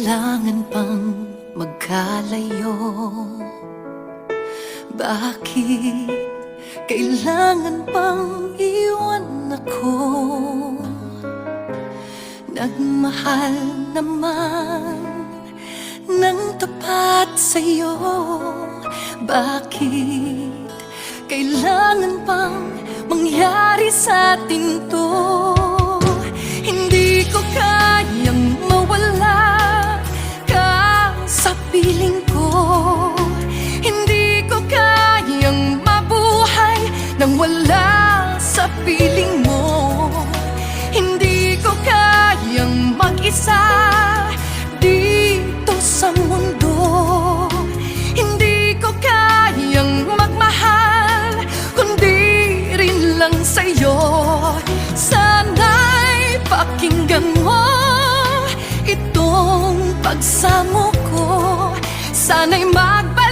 kailangan pang magkalayo? Bakit kailangan pang iwan ako? Nagmahal naman ng tapat sa'yo. Bakit kailangan pang mangyari sa atin to? Hindi ko kayang mawala ka sa piling ko. Hindi ko kayang mabuhay nang wala sa piling mo. Hindi ko kayang mag-isa dito sa mundo. Hindi ko kayang magmahal kundi rin lang sa'yo. Sana'y pakinggan mo itong pagsamo ko. Sana'y magbalik